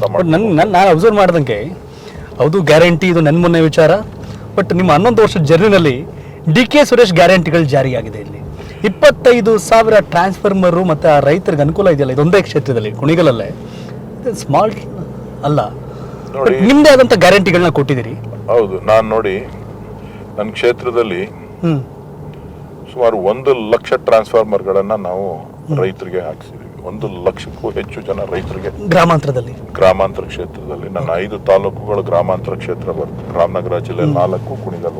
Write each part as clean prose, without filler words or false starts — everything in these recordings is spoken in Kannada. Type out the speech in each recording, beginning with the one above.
ಬಟ್ ನಾನು ಅಬ್ಸರ್ವ್ ಮಾಡ್ದಂಗೆ ಹೌದು ಗ್ಯಾರಂಟಿ ಇದು ನನ್ನ ಮೊನ್ನೆ ವಿಚಾರ. ಬಟ್ ನಿಮ್ಮ 11 ವರ್ಷದ ಜರ್ನಿನಲ್ಲಿ ಡಿ ಕೆ ಸುರೇಶ್ ಗ್ಯಾರಂಟಿಗಳು ಜಾರಿಯಾಗಿದೆ. ಇಲ್ಲಿ 25,000 ಟ್ರಾನ್ಸ್ಫಾರ್ಮರು ಮತ್ತು ಆ ರೈತರಿಗೆ ಅನುಕೂಲ ಇದೆಯಲ್ಲ, ಇದೊಂದೇ ಕ್ಷೇತ್ರದಲ್ಲಿ ಕುಣಿಗಲಲ್ಲೇ ಸ್ಮಾಲ್ ಅಲ್ಲ, ನಿಮ್ಮದೇ ಆದಂಥ ಗ್ಯಾರಂಟಿಗಳನ್ನ ಕೊಟ್ಟಿದ್ದೀರಿ. ಹೌದು, ನಾನು ನೋಡಿ ನನ್ನ ಕ್ಷೇತ್ರದಲ್ಲಿ ಸುಮಾರು 1 ಲಕ್ಷ ಟ್ರಾನ್ಸ್ಫಾರ್ಮರ್ಗಳನ್ನು ನಾವು ರೈತರಿಗೆ ಹಾಕಿಸಿದ್ವಿ. 1 ಲಕ್ಷಕ್ಕೂ ಹೆಚ್ಚು ಜನ ರೈತರಿಗೆ ಗ್ರಾಮಾಂತರ ಕ್ಷೇತ್ರದಲ್ಲಿ ನನ್ನ 5 ತಾಲೂಕುಗಳು ಗ್ರಾಮಾಂತರ ಕ್ಷೇತ್ರ ಬರುತ್ತೆ. ರಾಮನಗರ ಜಿಲ್ಲೆ 4, ಕುಣಿಗಲ್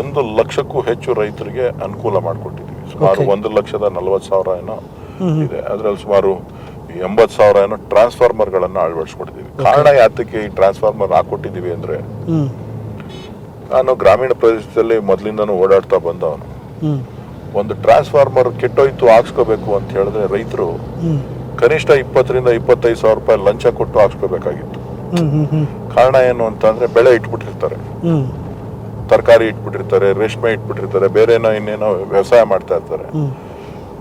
1 ಲಕ್ಷಕ್ಕೂ ಹೆಚ್ಚು ರೈತರಿಗೆ ಅನುಕೂಲ ಮಾಡಿಕೊಟ್ಟಿದ್ವಿ. ಸುಮಾರು 1,40,000 ಏನೋ ಇದೆ. ಅದರಲ್ಲಿ ಸುಮಾರು 80,000 ಏನೋ ಟ್ರಾನ್ಸ್ಫಾರ್ಮರ್ಗಳನ್ನು ಅಳವಡಿಸ್ಕೊಟ್ಟಿದ್ದೀವಿ. ಕಾರಣ ಯಾತಕ್ಕೆ ಈ ಟ್ರಾನ್ಸ್ಫಾರ್ಮರ್ ಹಾಕೊಟ್ಟಿದ್ದೀವಿ ಅಂದ್ರೆ, ನಾನು ಗ್ರಾಮೀಣ ಪ್ರದೇಶದಲ್ಲಿ ಮೊದಲಿಂದನೂ ಓಡಾಡ್ತಾ ಬಂದವನು. ಒಂದು ಟ್ರಾನ್ಸ್ಫಾರ್ಮರ್ ಕೆಟ್ಟೋಯ್ತು ಹಾಕ್ಸ್ಕೋಬೇಕು ಅಂತ ಹೇಳಿದ್ರೆ ರೈತರು ಕನಿಷ್ಠ 20,000 ರಿಂದ 25,000 ರೂಪಾಯಿ ಲಂಚ ಕೊಟ್ಟು ಹಾಕ್ಸ್ಕೋಬೇಕಾಗಿತ್ತು. ಕಾರಣ ಏನು ಅಂತಂದ್ರೆ, ಬೆಳೆ ಇಟ್ಬಿಟ್ಟಿರ್ತಾರೆ, ತರಕಾರಿ ಇಟ್ಬಿಟ್ಟಿರ್ತಾರೆ, ರೇಷ್ಮೆ ಇಟ್ಬಿಟ್ಟಿರ್ತಾರೆ, ಬೇರೆನೋ ಇನ್ನೇನೋ ವ್ಯವಸಾಯ ಮಾಡ್ತಾ ಇರ್ತಾರೆ.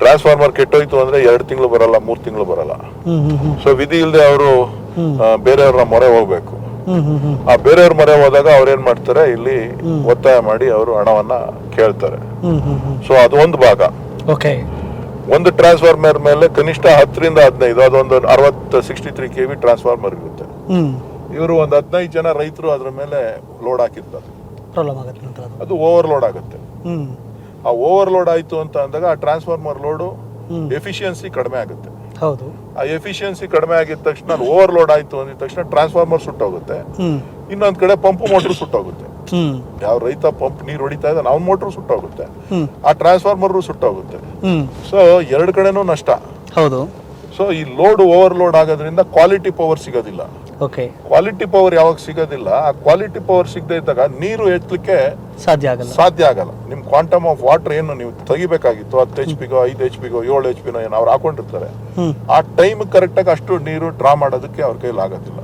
ಟ್ರಾನ್ಸ್ಫಾರ್ಮರ್ ಕೆಟ್ಟೋಯ್ತು ಅಂದ್ರೆ 2 ತಿಂಗಳು ಬರಲ್ಲ, 3 ತಿಂಗಳು ಬರಲ್ಲ. ಸೊ ವಿಧಿ ಇಲ್ಲದೆ ಅವರು ಬೇರೆಯವ್ರನ್ನ ಮೊರೆ ಹೋಗ್ಬೇಕು. ಆ ಬೇರೆಯವ್ರ ಮೊರೆ ಹೋದಾಗ ಅವ್ರೇನ್ ಮಾಡ್ತಾರೆ, ಇಲ್ಲಿ ಒತ್ತಾಯ ಮಾಡಿ ಅವರು ಹಣವನ್ನ ಕೇಳ್ತಾರೆ. ಸೊ ಅದು ಒಂದು ಭಾಗ. ಒಂದು ಟ್ರಾನ್ಸ್ಫಾರ್ಮರ್ ಮೇಲೆ ಕನಿಷ್ಠ 10 ರಿಂದ 15, ಅದೊಂದು 63 kV ಟ್ರಾನ್ಸ್ಫಾರ್ಮರ್ ಇರುತ್ತೆ. ಇವರು ಒಂದು 15 ಜನ ರೈತರು ಅದ್ರ ಮೇಲೆ ಲೋಡ್ ಹಾಕಿರ್ತಾರೆ. ಅದು ಓವರ್ಲೋಡ್ ಆಗುತ್ತೆ. ಆ ಓವರ್ಲೋಡ್ ಆಯ್ತು ಅಂತ ಅಂದಾಗ ಆ ಟ್ರಾನ್ಸ್ಫಾರ್ಮರ್ ಲೋಡು ಎಫಿಷಿಯನ್ಸಿ ಕಡಿಮೆ ಆಗುತ್ತೆ. ಆ ಎಫಿಷಿಯನ್ಸಿ ಕಡಿಮೆ ಆಗಿದ ತಕ್ಷಣ ಓವರ್ಲೋಡ್ ಆಯ್ತು ಅಂದಿದ ತಕ್ಷಣ ಟ್ರಾನ್ಸ್ಫಾರ್ಮರ್ ಸುಟ್ಟೋಗುತ್ತೆ. ಇನ್ನೊಂದ್ ಕಡೆ ಪಂಪ್ ಮೋಟರ್ ಸುಟ್ಟೋಗುತ್ತೆ. ಯಾವ ರೈತ ಪಂಪ್ ನೀರು ಹೊಡಿತಾ ಇದ್ದಾನೆ ಅವ್ನ ಮೋಟರ್ ಸುಟ್ಟೋಗುತ್ತೆ, ಆ ಟ್ರಾನ್ಸ್ಫಾರ್ಮರ್ ಸುಟ್ಟೋಗುತ್ತೆ. ಸೊ 2 ಕಡೆನೂ ನಷ್ಟ. ಸೊ ಈ ಲೋಡ್ ಓವರ್ಲೋಡ್ ಆಗೋದ್ರಿಂದ ಕ್ವಾಲಿಟಿ ಪವರ್ ಸಿಗೋದಿಲ್ಲ. ಕ್ವಾಲಿಟಿ ಪವರ್ ಯಾವಾಗ ಸಿಗೋದಿಲ್ಲ, ಆ ಕ್ವಾಲಿಟಿ ಪವರ್ ಸಿಗದೆ ಇದ್ದಾಗ ನೀರು ಎತ್ತಲಿಕ್ಕೆ ಸಾಧ್ಯ ಆಗಲ್ಲ. ನಿಮ್ ಕ್ವಾಂಟಮ್ ಆಫ್ ವಾಟರ್ ಏನು ನೀವು ತೆಗಿಬೇಕಾಗಿತ್ತು 10 HP-ಗೋ 5 HP-ಗೋ 7 HP-ನೋ ಏನು ಅವ್ರು ಹಾಕೊಂಡಿರ್ತಾರೆ, ಆ ಟೈಮ್ ಕರೆಕ್ಟ್ ಆಗಿ ಅಷ್ಟು ನೀರು ಡ್ರಾ ಮಾಡೋದಕ್ಕೆ ಅವ್ರ ಕೈಲಿ ಆಗೋದಿಲ್ಲ.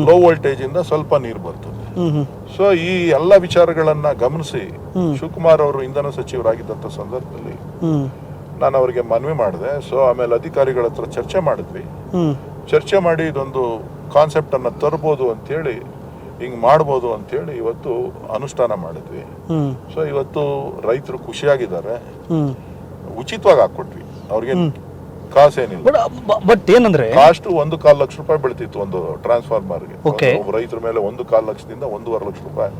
ಲೋ ವೋಲ್ಟೇಜ್ ಇಂದ ಸ್ವಲ್ಪ ನೀರು ಬರ್ತದೆ. ಸೊ ಈ ಎಲ್ಲ ವಿಚಾರಗಳನ್ನ ಗಮನಿಸಿ ಶಿವಕುಮಾರ್ ಅವರು ಇಂಧನ ಸಚಿವರಾಗಿದ್ದಂತ ಸಂದರ್ಭದಲ್ಲಿ ನಾನು ಅವರಿಗೆ ಮನವಿ ಮಾಡಿದೆ. ಸೊ ಆಮೇಲೆ ಅಧಿಕಾರಿಗಳ ಹತ್ರ ಚರ್ಚೆ ಮಾಡಿದ್ವಿ. ಚರ್ಚೆ ಮಾಡಿ ಇದೊಂದು ಕಾನ್ಸೆಪ್ಟ್ ಅನ್ನ ತರಬಹುದು ಅಂತ ಹೇಳಿ, ಹಿಂಗ್ ಮಾಡ್ಬೋದು ಅಂತ ಹೇಳಿ ಇವತ್ತು ಅನುಷ್ಠಾನ ಮಾಡಿದ್ವಿ. ಸೊ ಇವತ್ತು ರೈತರು ಖುಷಿಯಾಗಿದ್ದಾರೆ. ಉಚಿತವಾಗಿ ಹಾಕೊಟ್ವಿ, ಅವ್ರಿಗೆ ಕಾಸೇನಿಲ್ಲ. ಬಟ್ ಏನಂದ್ರೆ ಕಾಸ್ಟ್ 1.25 ಲಕ್ಷ ರೂಪಾಯಿ ಬೀಳ್ತಿತ್ತು ಒಂದು ಟ್ರಾನ್ಸ್ಫಾರ್ಮರ್ಗೆ. ರೈತರ ಮೇಲೆ 1.25 ಲಕ್ಷದಿಂದ 1.5 ಲಕ್ಷ ರೂಪಾಯಿ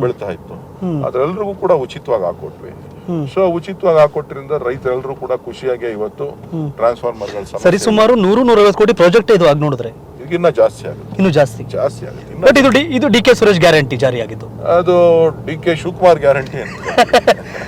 ಬೀಳ್ತಾ ಇತ್ತು. ಅದ್ರೆಲ್ರಿಗೂ ಕೂಡ ಉಚಿತವಾಗಿ ಹಾಕೊಟ್ವಿ. ಸೊ ಉಚಿತವಾಗಿ ಹಾಕೊಟ್ರಿಂದ ರೈತರೆಲ್ಲರೂ ಕೂಡ ಖುಷಿಯಾಗಿ ಇವತ್ತು ಟ್ರಾನ್ಸ್ಫಾರ್ಮರ್ಗಳು ಸರಿ ಸುಮಾರು 100-150 ಕೋಟಿ ಪ್ರಾಜೆಕ್ಟ್ ಇದು ಆಗಿ ನೋಡಿದ್ರೆ ಇನ್ನ ಜಾಸ್ತಿ ಆಗುತ್ತೆ, ಇನ್ನು ಜಾಸ್ತಿ ಆಗುತ್ತೆ. ಇದು ಡಿ ಕೆ ಸುರೇಶ್ ಗ್ಯಾರಂಟಿ ಜಾರಿಯಾಗಿದ್ದು, ಅದು ಡಿ ಕೆ ಶಿವಕುಮಾರ್ ಗ್ಯಾರಂಟಿ ಅಂತ